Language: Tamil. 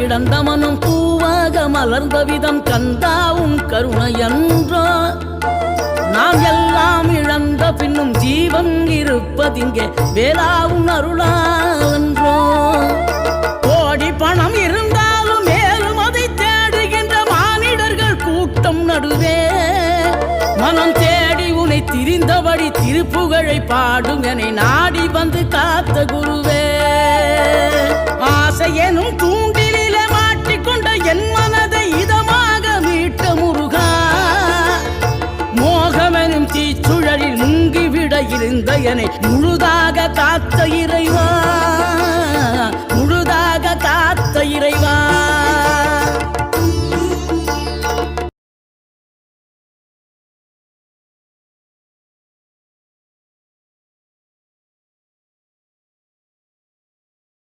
கிடந்த மனம் பூவாக மலர்ந்த விதம் கந்தாவும் கருணையன்றோ நாம் எல்லாம் இழந்த பின்னும் ஜீவன் இருப்பதிங்கே வேளாவும் அருளாவென்றோ கோடி பணம் இருந்தாலும் மேலும் அதை தேடுகின்ற மானிடர்கள் கூட்டம் நடுவே மனம் தேடி உனை திரிந்தபடி திருப்புகழை பாடும் என நாடி வந்து காத்த குருவே ஆசை எனும் தூண்டிலே மாட்டிக்கொண்ட என் மனதை இதமாக மீட்ட முருகா மோகமெனும் தீச்சுழலில் முங்கிவிட இருந்த என்னை முழுதாக காத்த இறைவா